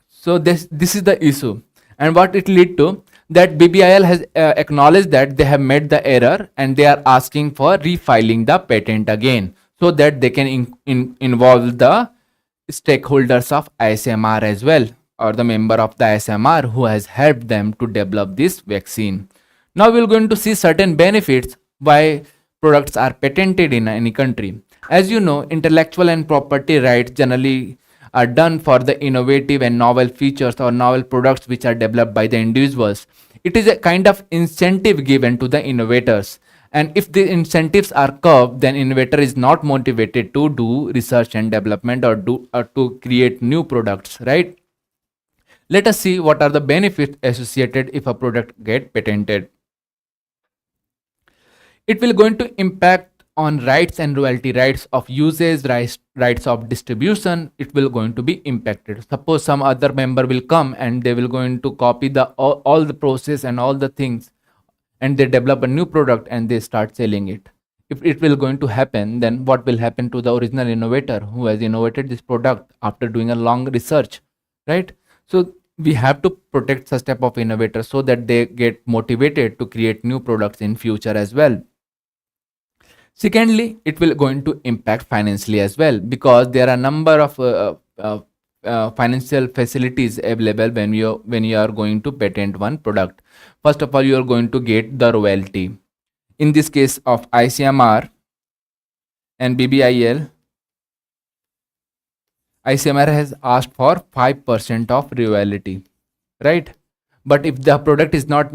So this is the issue, and what it lead to, that BBIL has acknowledged that they have made the error and they are asking for refiling the patent again, so that they can involve the stakeholders of ISMR as well, or the member of the ISMR who has helped them to develop this vaccine. Now we are going to see certain benefits why products are patented in any country. As you know, intellectual and property rights generally are done for the innovative and novel features or novel products which are developed by the individuals. It is a kind of incentive given to the innovators. And if the incentives are curved, then innovator is not motivated to do research and development or to create new products, right? Let us see what are the benefits associated if a product get patented. It will going to impact on rights and royalty rights of usage, rights of distribution. It will going to be impacted. Suppose some other member will come and they will going to copy the all the process and all the things, and they develop a new product and they start selling it. If it will going to happen, then what will happen to the original innovator who has innovated this product after doing a long research, right? So we have to protect such type of innovators so that they get motivated to create new products in future as well. Secondly, it will going to impact financially as well, because there are a number of financial facilities available when you are going to patent one product. First of all, you are going to get the royalty. In this case of ICMR and BBIL, ICMR has asked for 5% of royalty, right? But if the product is not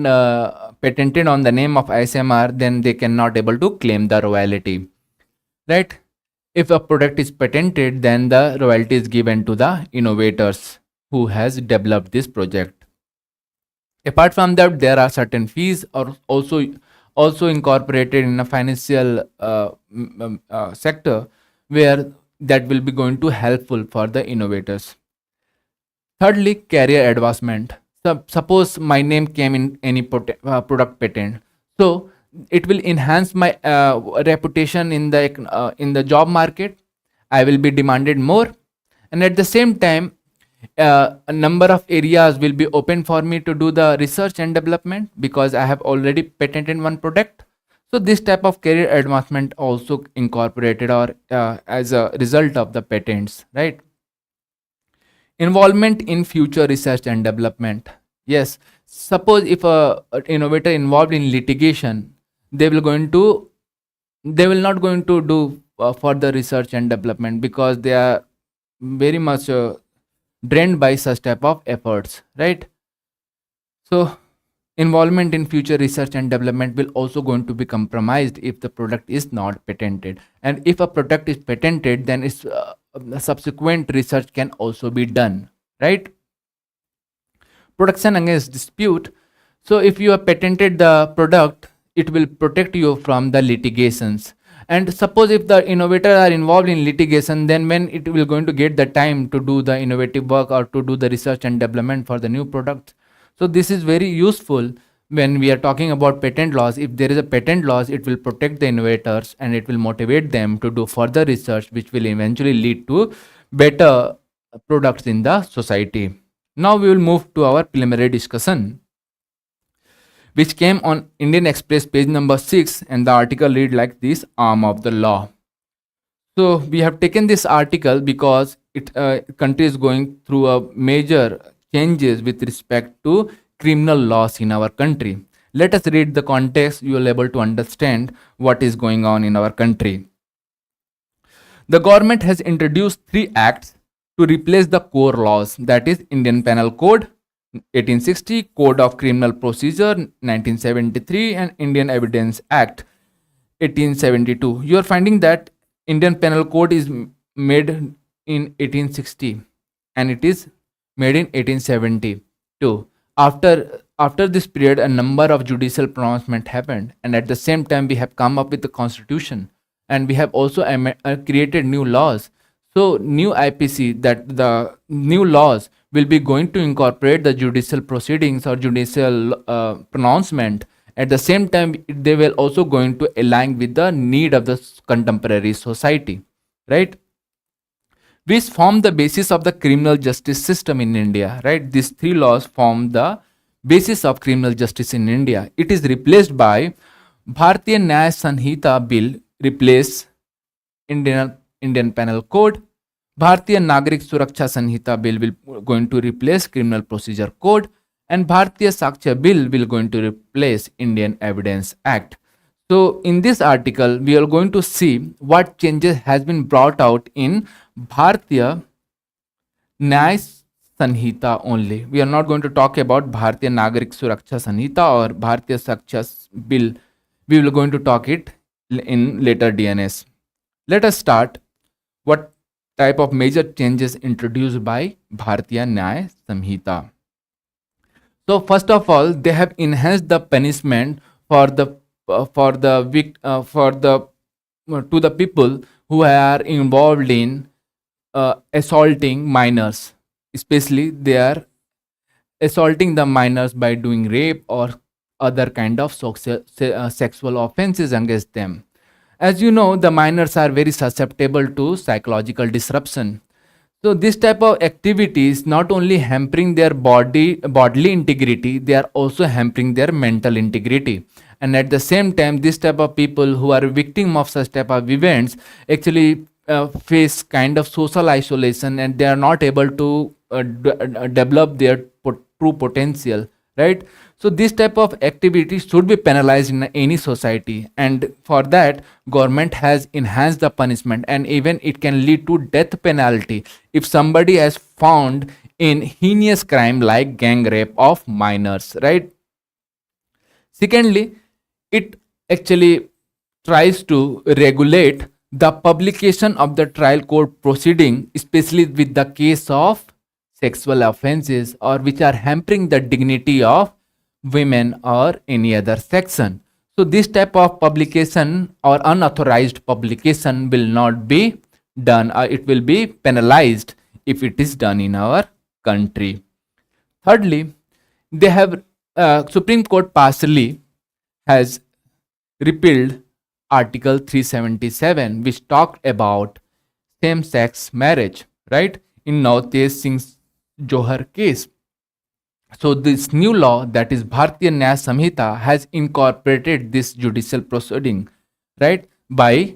patented on the name of ISMR, then they cannot able to claim the royalty, right? If a product is patented, then the royalty is given to the innovators who has developed this project. Apart from that, there are certain fees are also incorporated in a financial sector, where that will be going to helpful for the innovators. Thirdly, career advancement. Suppose my name came in any product patent, so it will enhance my reputation in the job market. I will be demanded more, and at the same time, a number of areas will be open for me to do the research and development, because I have already patented one product. So this type of career advancement also incorporated or as a result of the patents, right? Involvement in future research and development. Yes, suppose if a innovator involved in litigation, they will not going to do further research and development, because they are very much drained by such type of efforts, right? So involvement in future research and development will also going to be compromised if the product is not patented. And if a product is patented, then its subsequent research can also be done, right? Protection against dispute. So if you have patented the product, it will protect you from the litigations. And suppose if the innovator are involved in litigation, then when it will going to get the time to do the innovative work or to do the research and development for the new product. So this is very useful when we are talking about patent laws. If there is a patent laws, it will protect the innovators and it will motivate them to do further research, which will eventually lead to better products in the society. Now we will move to our preliminary discussion, which came on Indian Express page number 6, and the article read like this: arm of the law. So we have taken this article because country is going through a major changes with respect to criminal laws in our country. Let us read the context. You will be able to understand what is going on in our country. The government has introduced 3 acts to replace the core laws, that is Indian Penal Code, 1860, Code of Criminal Procedure 1973, and Indian Evidence Act 1872. You are finding that Indian Penal Code is made in 1860 and it is made in 1872. After this period, a number of judicial pronouncements happened, and at the same time, we have come up with the constitution, and we have also created new laws. So, new IPC, that the new laws will be going to incorporate the judicial proceedings or judicial pronouncement. At the same time, they will also going to align with the need of the contemporary society, right? Which form the basis of the criminal justice system in India, right? These three laws form the basis of criminal justice in India. It is replaced by Bharatiya Nyaya Sanhita Bill, replace Indian Penal Code. Bharatiya Nagrik Suraksha Sanhita Bill will going to replace Criminal Procedure Code, and Bharatiya Sakshya Bill will going to replace Indian Evidence Act. So in this article, we are going to see what changes has been brought out in Bharatiya Nyaya Sanhita only. We are not going to talk about Bharatiya Nagarik Suraksha Sanhita or Bharatiya Sakshya Bill. We will going to talk it in later DNS. Let us start. What type of major changes introduced by Bharatiya Nyaya Samhita? So first of all, they have enhanced the punishment for the to the people who are involved in assaulting minors. Especially, they are assaulting the minors by doing rape or other kind of sexual offenses against them. As you know, the minors are very susceptible to psychological disruption. So this type of activities not only hampering their bodily integrity, they are also hampering their mental integrity. And at the same time, this type of people who are victim of such type of events actually face kind of social isolation, and they are not able to develop their true potential, right? So this type of activity should be penalized in any society, and for that government has enhanced the punishment, and even it can lead to death penalty if somebody has found in heinous crime like gang rape of minors, right? Secondly, it actually tries to regulate the publication of the trial court proceeding, especially with the case of sexual offenses or which are hampering the dignity of women or any other section. So this type of publication or unauthorized publication will not be done, or it will be penalized if it is done in our country. Thirdly, they have Supreme Court partially has repealed Article 377, which talked about same-sex marriage, right? In Navtej Singh's Johar case. So this new law, that is Bharatiya Nyaya Samhita, has incorporated this judicial proceeding, right, by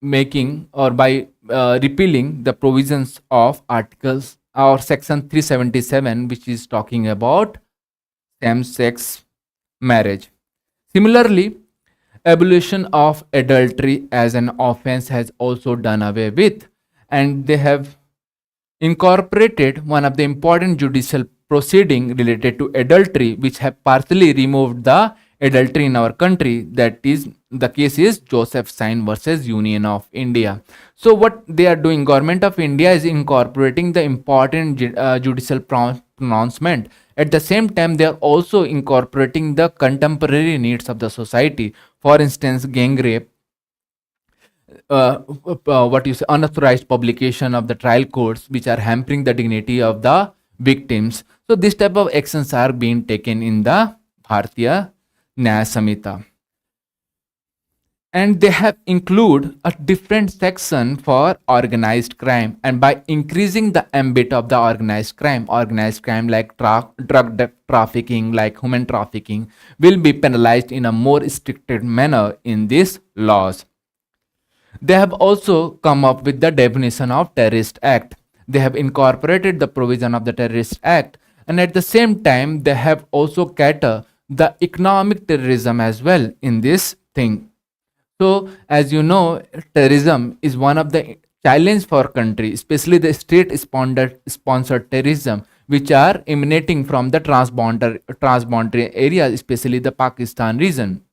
making or by repealing the provisions of articles or section 377, which is talking about same-sex marriage. Similarly, abolition of adultery as an offense has also done away with, and they have incorporated one of the important judicial proceeding related to adultery, which have partially removed the adultery in our country. That is, the case is Joseph Sain versus Union of India. So what they are doing, Government of India is incorporating the important judicial pronouncement. At the same time, they are also incorporating the contemporary needs of the society. For instance, gang rape, unauthorized publication of the trial courts, which are hampering the dignity of the victims. So this type of actions are being taken in the Bharatiya Nyaya Samhita. And they have include a different section for organized crime, and by increasing the ambit of the organized crime like drug trafficking, like human trafficking, will be penalized in a more restricted manner in these laws. They have also come up with the definition of terrorist act. They have incorporated the provision of the terrorist act, and at the same time they have also cater the economic terrorism as well in this thing. So as you know, terrorism is one of the challenge for country, especially the state sponsored terrorism, which are emanating from the transboundary areas, especially the Pakistan region.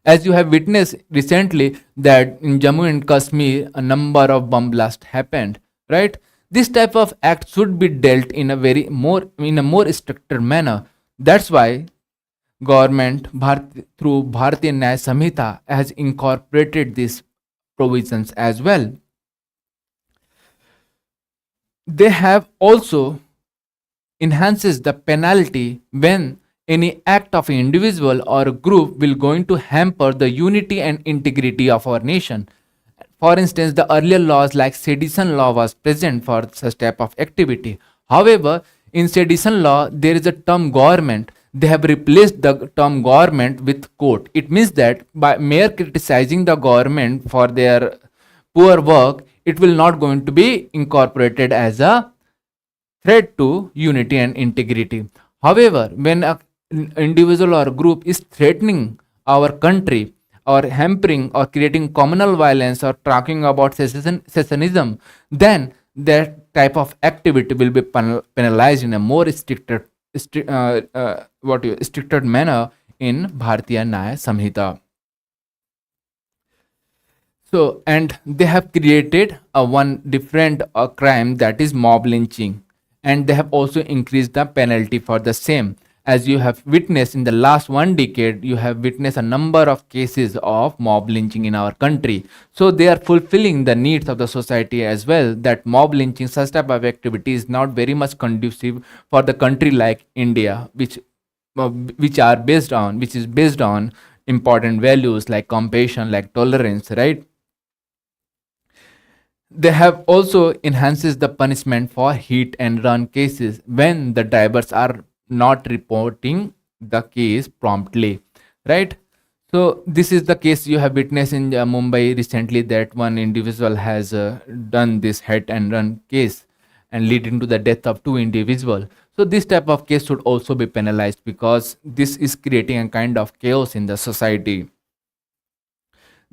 As you have witnessed recently that in Jammu and Kashmir a number of bomb blasts happened, right? This type of act should be dealt in a more stricter manner. That's why government through Bharatiya Nyaya Samhita has incorporated these provisions as well. They have also enhances the penalty when any act of an individual or a group will going to hamper the unity and integrity of our nation. For instance, the earlier laws like sedition law was present for such type of activity. However, in sedition law, there is a term government. They have replaced the term government with court. It means that by mere criticizing the government for their poor work, it will not going to be incorporated as a threat to unity and integrity. However, when an individual or group is threatening our country or hampering or creating communal violence or talking about secessionism, then that type of activity will be penalized in a more stricter manner in Bharatiya Nyaya Samhita. So, and they have created a one different crime, that is mob lynching, and they have also increased the penalty for the same. As you have witnessed in the last 1 decade, you have witnessed a number of cases of mob lynching in our country. So they are fulfilling the needs of the society as well. That mob lynching, such type of activity, is not very much conducive for the country like India, which is based on important values like compassion, like tolerance, right? They have also enhances the punishment for hit and run cases when the drivers are not reporting the case promptly, right? So this is the case you have witnessed in Mumbai recently, that one individual has done this hit and run case and leading to the death of 2 individuals. So this type of case should also be penalized because this is creating a kind of chaos in the society.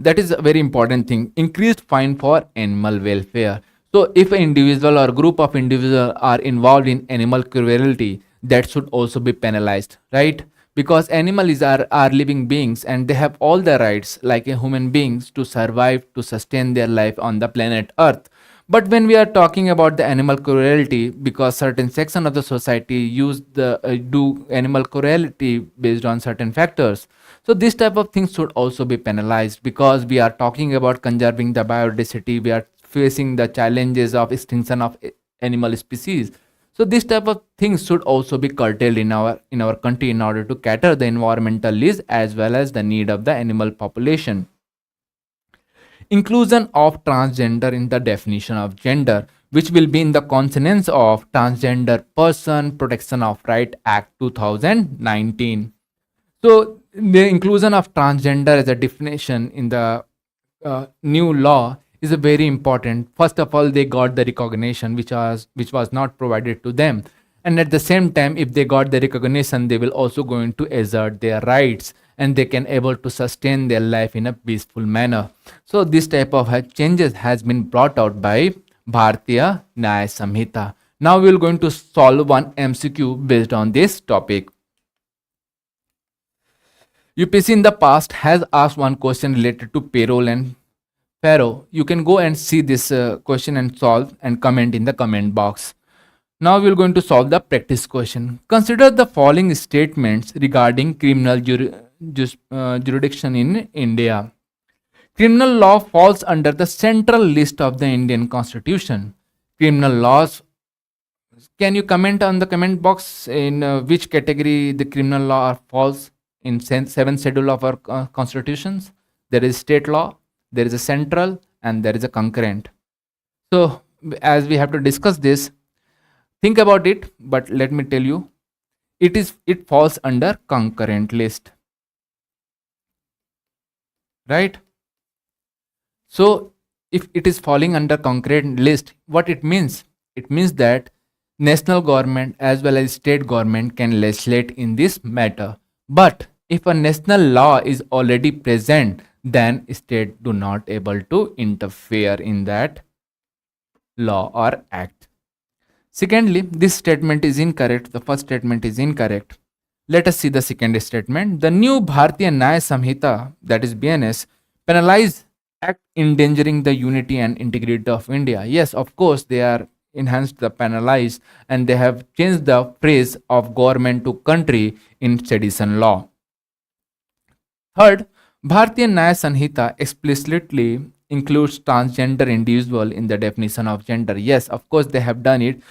That is a very important thing. Increased fine for animal welfare. So if an individual or group of individuals are involved in animal cruelty, that should also be penalized, right? Because animals are living beings and they have all the rights like a human beings to survive, to sustain their life on the planet earth. But when we are talking about the animal cruelty, because certain section of the society use the do animal cruelty based on certain factors, so this type of things should also be penalized because we are talking about conserving the biodiversity. We are facing the challenges of extinction of animal species. So this type of things should also be curtailed in our country in order to cater the environmental needs as well as the need of the animal population. Inclusion of transgender in the definition of gender, which will be in the consonance of Transgender Person Protection of Right Act 2019. So the inclusion of transgender as a definition in the new law is a very important. First of all, they got the recognition which was not provided to them, and at the same time, if they got the recognition, they will also going to assert their rights and they can able to sustain their life in a peaceful manner. So this type of changes has been brought out by Bharatiya Nyaya Samhita. Now we will going to solve one MCQ based on this topic. UPSC in the past has asked one question related to payroll and Pharaoh. You can go and see this question and solve and comment in the comment box. Now we are going to solve the practice question. Consider the following statements regarding criminal jurisdiction in India. Criminal law falls under the central list of the Indian Constitution. Criminal laws. Can you comment on the comment box in which category the criminal law falls in 7th schedule of our constitutions? There is state law, there is a central, and there is a concurrent. So as we have to discuss this, think about it, but let me tell you, it falls under concurrent list, right? So if it is falling under concurrent list, what it means? It means that national government as well as state government can legislate in this matter. But if a national law is already present, then state do not able to interfere in that law or act. Secondly, this statement is incorrect. The first statement is incorrect. Let us see the second statement. The new Bharatiya Nyaya Samhita, that is BNS, penalize act endangering the unity and integrity of India. Yes, of course, they are enhanced the penalize, and they have changed the phrase of government to country in sedition law. Third, Bharatiya Nyaya Sanhita explicitly includes transgender individual in the definition of gender. Yes, of course, they have done it.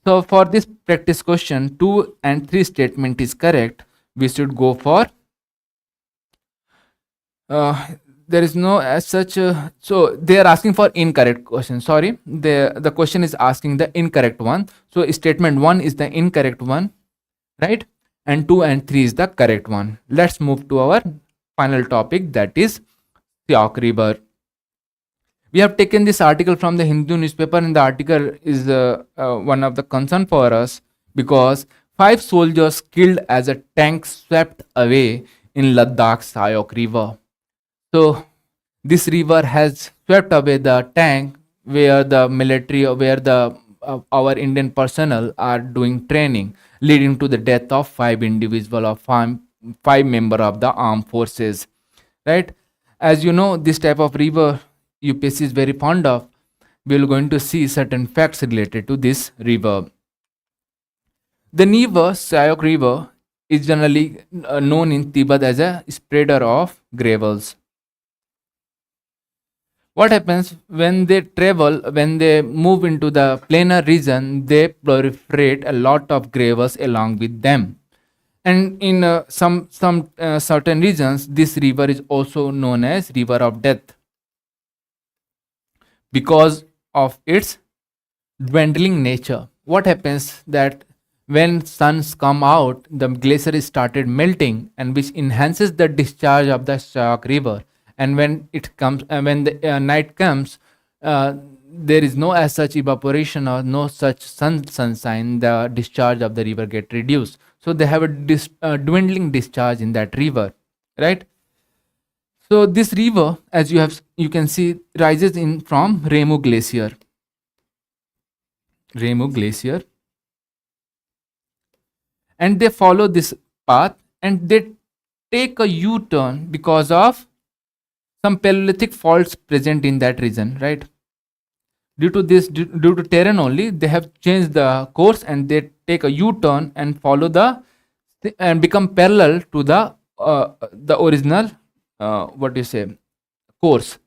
So for this practice question, 2 and 3 statement is correct. We should go for uh, there is no as such. So they are asking for incorrect question. Sorry, the question is asking the incorrect one. So statement 1 is the incorrect one, right? And 2 and 3 is the correct one. Let's move to our final topic, that is Shyok River. We have taken this article from the Hindu newspaper, and the article is one of the concern for us because 5 soldiers killed as a tank swept away in Ladakh's Shyok River. So this river has swept away the tank where the military, where the our Indian personnel are doing training, leading to the death of 5 individuals of 5 members of the armed forces. Right? As you know, this type of river UPSC is very fond of. We are going to see certain facts related to this river. The river, Shyok River, is generally known in Tibet as a spreader of gravels. What happens when they travel, when they move into the planar region, they proliferate a lot of gravels along with them. And in some certain regions, this river is also known as river of death because of its dwindling nature. What happens that when suns come out, the glacier is started melting, and which enhances the discharge of the Shyok River. And when it comes, when the night comes, there is no as such evaporation or no such sunshine. The discharge of the river get reduced. So they have a dwindling discharge in that river, right? So this river, as you can see, rises in from Ramu Glacier. Ramu Glacier, and they follow this path and they take a U-turn because of some Paleolithic faults present in that region, right? Due to this, due to terrain only, they have changed the course and they take a U-turn and follow the and become parallel to the original what do you say course,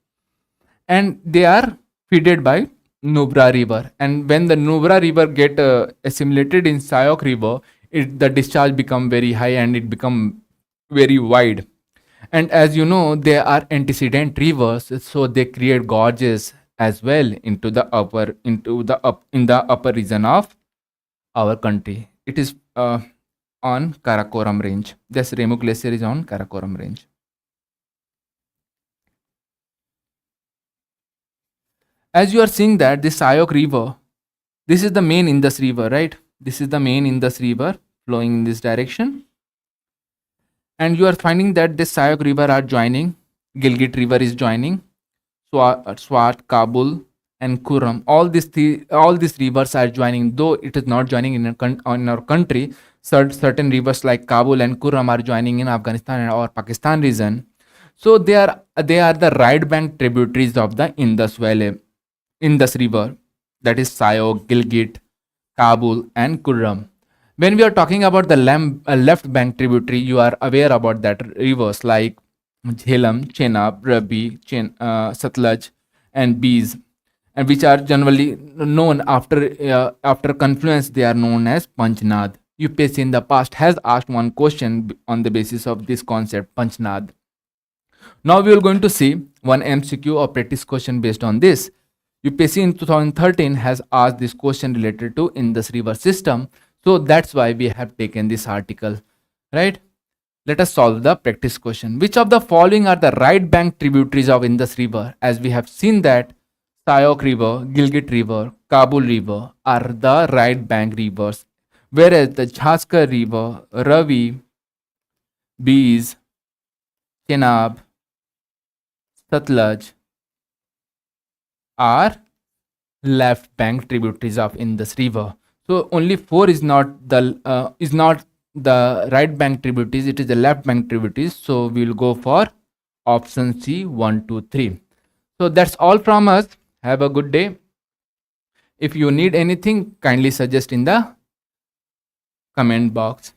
and they are fed by Nubra River. And when the Nubra River get assimilated in Shyok River, the discharge become very high and it become very wide. And as you know, they are antecedent rivers, so they create gorges as well into the upper region of our country. It is on Karakoram range. This Remu Glacier is on Karakoram range. As you are seeing that this Shyok River, this is the main Indus River, right? This is the main Indus River flowing in this direction. And you are finding that this Shyok River are joining, Gilgit River is joining, Swat, Kabul, and Kurram. All these rivers are joining, though it is not joining in our country. Certain rivers like Kabul and Kurram are joining in Afghanistan or Pakistan region. So they are the right bank tributaries of the Indus Valley, Indus River, that is Shyok, Gilgit, Kabul, and Kurram. When we are talking about the left bank tributary, you are aware about that rivers like Jhelum, Chenab, Ravi, Satluj, and Bees, and which are generally known after confluence. They are known as Panchnad. UPSC in the past has asked one question on the basis of this concept, Panchnad. Now we are going to see one MCQ or practice question based on this. UPSC in 2013 has asked this question related to Indus River system. So that's why we have taken this article, right? Let us solve the practice question. Which of the following are the right bank tributaries of Indus River? As we have seen that Shyok River, Gilgit River, Kabul River are the right bank rivers, whereas the Jhaskar River, Ravi, Bees, Chenab, Satluj are left bank tributaries of Indus River. So only 4 is not the right bank tributaries, it is the left bank tributaries. So we will go for option C, 1, 2, 3. So that's all from us. Have a good day. If you need anything, kindly suggest in the comment box.